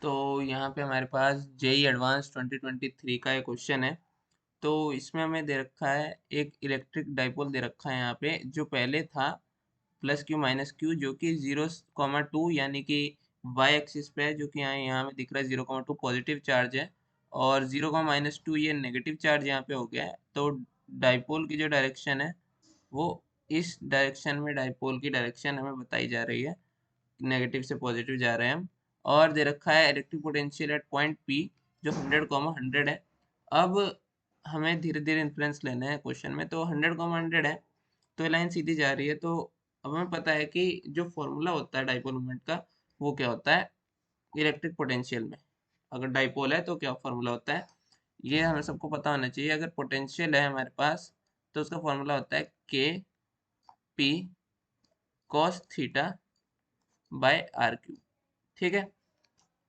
तो यहाँ पे हमारे पास जेई एडवांस 2023 का एक क्वेश्चन है। तो इसमें हमें दे रखा है एक इलेक्ट्रिक डाइपोल दे रखा है यहाँ पे, जो पहले था प्लस क्यू माइनस क्यू, जो कि 0,2 यानी कि वाई एक्सिस पे है, जो कि यहाँ यहाँ में दिख रहा है 0,2 पॉजिटिव चार्ज है, और 0,-2 ये नेगेटिव चार्ज यहाँ पे हो गया है। तो डाइपोल की जो डायरेक्शन है वो इस डायरेक्शन में, डाइपोल की डायरेक्शन हमें बताई जा रही है, नेगेटिव से पॉजिटिव जा रहे हैं हम। और दे रखा है electric potential at point P, जो 100,100 है। अब हमें धीरे धीरे इन्फ्लुएंस लेना है क्वेश्चन में। तो 100,100 है, तो ये लाइन सीधी जा रही है। तो अब हमें पता है कि जो फॉर्मूला होता है डाइपोल मोमेंट का, वो क्या होता है इलेक्ट्रिक पोटेंशियल में। अगर डाइपोल है तो क्या फॉर्मूला होता है, ये हमें सबको पता होना चाहिए। अगर पोटेंशियल है हमारे पास, तो उसका फॉर्मूला होता है K P cos theta by R Q. ठीक है।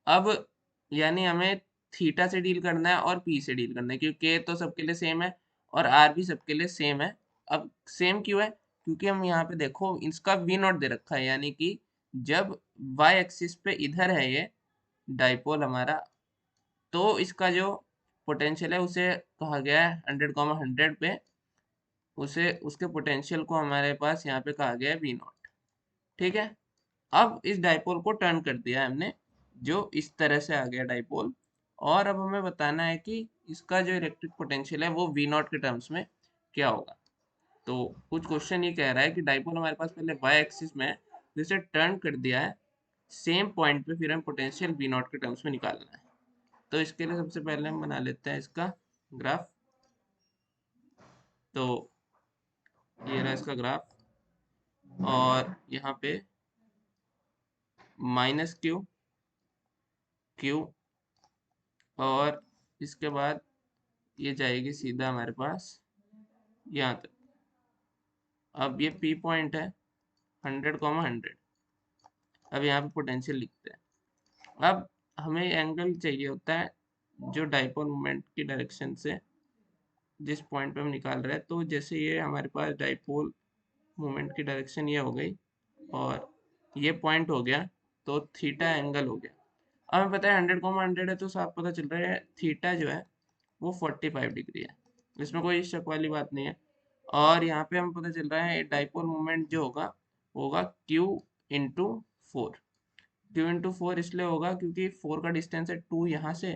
अब यानी हमें थीटा से डील करना है और पी से डील करना है, क्योंकि के तो सबके लिए सेम है और आर भी सबके लिए सेम है। अब सेम क्यों है, क्योंकि हम यहाँ पे देखो इसका वी नॉट दे रखा है, यानी कि जब वाई एक्सिस पे इधर है ये डाइपोल हमारा, तो इसका जो पोटेंशियल है उसे कहा गया है 100,100 पे, उसे उसके पोटेंशियल को हमारे पास यहाँ पे कहा गया है वी नॉट। ठीक है। अब इस डाइपोल को टर्न कर दिया है हमने, जो इस तरह से आ गया डाइपोल। और अब हमें बताना है कि इसका जो इलेक्ट्रिक पोटेंशियल है वो वी नॉट के टर्म्स में क्या होगा। तो कुछ क्वेश्चन ये कह रहा है कि डाइपोल हमारे पास पहले वाई एक्सिस में है, जिसे टर्न कर दिया है सेम पॉइंट पे, फिर हम पोटेंशियल वी नॉट के टर्म्स में निकालना है। तो इसके लिए सबसे पहले हम बना लेते हैं इसका ग्राफ। तो ये रहा इसका ग्राफ, और यहाँ पे माइनस क्यू क्यू, और इसके बाद ये जाएगी सीधा हमारे पास यहाँ तक। अब ये पी पॉइंट है 100,100। अब यहाँ पे पोटेंशियल लिखते हैं। अब हमें एंगल चाहिए होता है जो डाइपोल मोमेंट की डायरेक्शन से जिस पॉइंट पे हम निकाल रहे हैं। तो जैसे ये हमारे पास डाइपोल मोमेंट की डायरेक्शन ये हो गई और ये पॉइंट हो गया, तो थीटा एंगल हो गया। अब हमें पता है 100,100 है, तो साफ पता चल रहा है थीटा जो है वो 45 डिग्री है। इसमें कोई शक वाली बात नहीं है। और यहाँ पे हमें पता चल रहा है डाइपोल मोमेंट जो होगा होगा Q इंटू 4। Q इंटू 4 इसलिए होगा क्योंकि 4 का डिस्टेंस है 2 यहाँ से,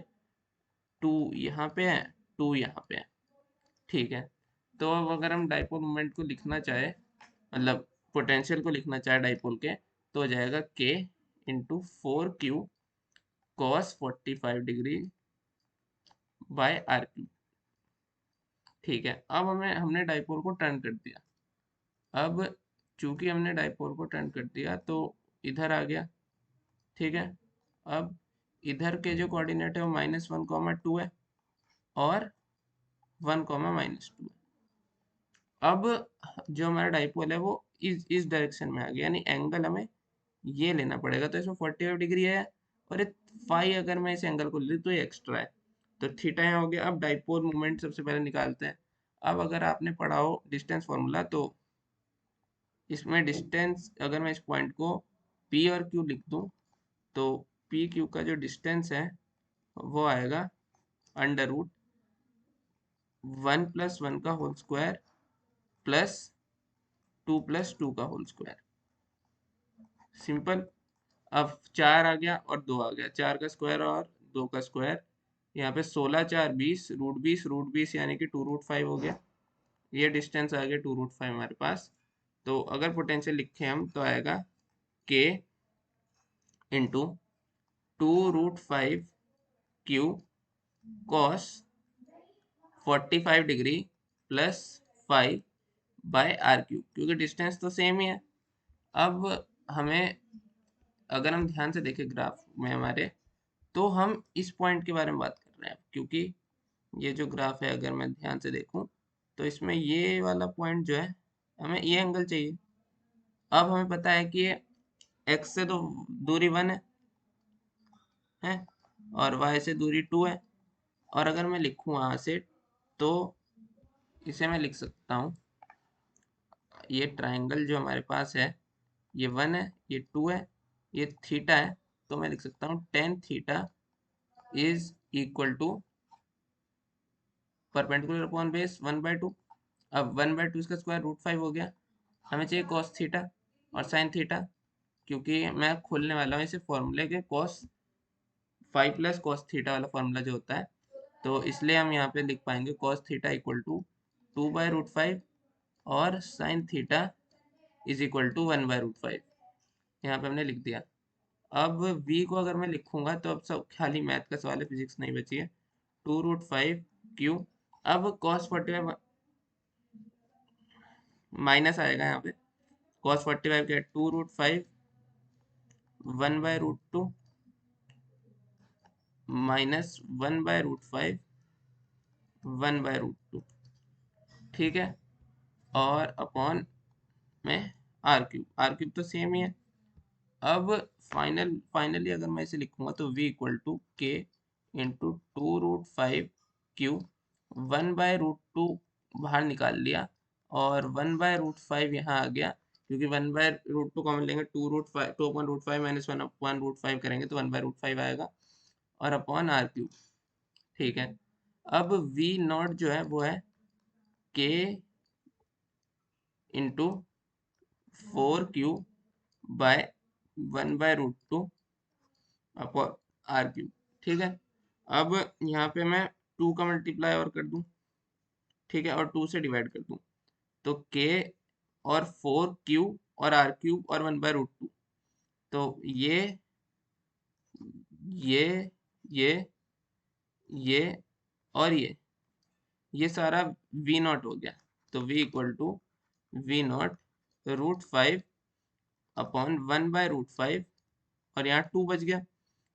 2 यहाँ पे है, 2 यहाँ पे है। ठीक है। तो अब अगर हम डाइपोल मोमेंट को लिखना चाहे, मतलब पोटेंशियल को लिखना चाहे डाइपोल के, तो हो जाएगा K into 4Q cos 45 degree by R Q. ठीक है। अब हमने डाइपोल को टर्न कर दिया। अब चूंकि हमने डाइपोल को टर्न कर दिया तो इधर आ गया। ठीक है। अब इधर के जो कोऑर्डिनेट है वो -1,2 है और 1,-2 है। अब जो हमारा डाइपोल है वो इस डायरेक्शन में आ गया, यानी एंगल हमें ये लेना पड़ेगा। तो इसमें 45 डिग्री है, और ये फाई अगर मैं इस एंगल को ले लूँ तो ये एक्स्ट्रा है। तो थीटा यहाँ हो गया। अब डाइपोल मोमेंट सबसे पहले निकालते हैं। अब अगर आपने पढ़ा हो डिस्टेंस फॉर्मूला, तो इसमें डिस्टेंस अगर मैं इस पॉइंट को पी और क्यू लिख दूँ, तो पी क्यू का जो डिस्टेंस है वो आएगा अंडर रूट 1+1 का होल स्क्वायर प्लस 2+2 का होल स्क्वायर। सिंपल। अब 4 आ गया और 2 आ गया, 4 का स्क्वायर और 2 का स्क्वायर। यहाँ पे 16 4 20, रूट 20 यानी कि 2√5 हो गया। ये डिस्टेंस आ गया 2√5 हमारे पास। तो अगर पोटेंशियल लिखे हम तो आएगा K into 2√5 Q cos 45 degree plus 5 by R Q, क्योंकि डिस्टेंस तो सेम ही है। अब हमें, अगर हम ध्यान से देखें ग्राफ में हमारे, तो हम इस पॉइंट के बारे में बात कर रहे हैं, क्योंकि ये जो ग्राफ है अगर मैं ध्यान से देखूं, तो इसमें ये वाला पॉइंट जो है, हमें ये एंगल चाहिए। अब हमें पता है कि ये x से तो दूरी 1 है और y से दूरी 2 है। और अगर मैं लिखूं यहाँ से, तो इसे मैं लिख सकता हूँ, ये ट्राइंगल जो हमारे पास है, ये 1 है, ये 2 है, ये थीटा है, तो मैं लिख सकता हूँ tan theta is equal to perpendicular upon base 1/2। अब 1/2 इसका स्क्वायर √5 हो गया। हमें चाहिए कॉस थीटा और साइन थीटा, क्योंकि मैं खोलने वाला हूँ इसे फॉर्मूले के कॉस 5 प्लस कॉस थीटा वाला फॉर्मूला जो होता है, तो इसलिए हम यहाँ पे लिख पाएंगे कॉस थीटा इक्वल टू 2/√5 और sine theta is equal to 1/√5। यहाँ पे हमने लिख दिया। अब v को अगर मैं लिखूंगा तो अब सब खाली मैथ का सवाल है, फिजिक्स नहीं बची है। 2√5 क्यू, अब कॉस 45 माइनस आएगा यहाँ पे, कॉस 45 क्या है 2√5 1/√2 माइनस 1/√5 1/√2, ठीक है। और अपॉन में आर क्यूब तो सेम ही है। अब फाइनली अगर मैं इसे लिखूंगा तो v इक्वल टू के इंटू 2√5 क्यू, 1/√2 बाहर निकाल लिया और 1/√5 यहाँ आ गया, क्योंकि 1/√2 कॉमन लेंगे, 2/√5 माइनस 1/√5 करेंगे तो 1/√5 आएगा, और अपॉन आर क्यूब, ठीक है। अब v नॉट जो है वो है K into 4 Q by 1/√2 upon R cube, ठीक है। अब यहाँ पे मैं 2 का मल्टीप्लाई और कर दूं, ठीक है, और 2 से डिवाइड कर दूं, तो के और 4 क्यू और आर क्यूब और 1/√2, तो ये ये ये और ये सारा वी नॉट हो गया। तो v equal to V naught √5 upon 1/√5, और यहाँ 2 बच गया।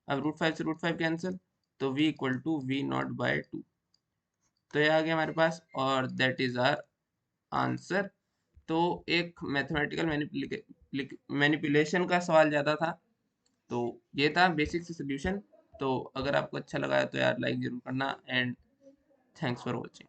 अब √5 से √5 कैंसिल, तो v equal to V naught by 2। तो ये आ गया हमारे पास, और दैट इज आर आंसर। तो एक मैथमेटिकल मैनिपुलेशन का सवाल ज़्यादा था, तो ये था बेसिक से सोल्यूशन। तो अगर आपको अच्छा लगा है तो यार लाइक ज़रूर करना, एंड थैंक्स फॉर वॉचिंग।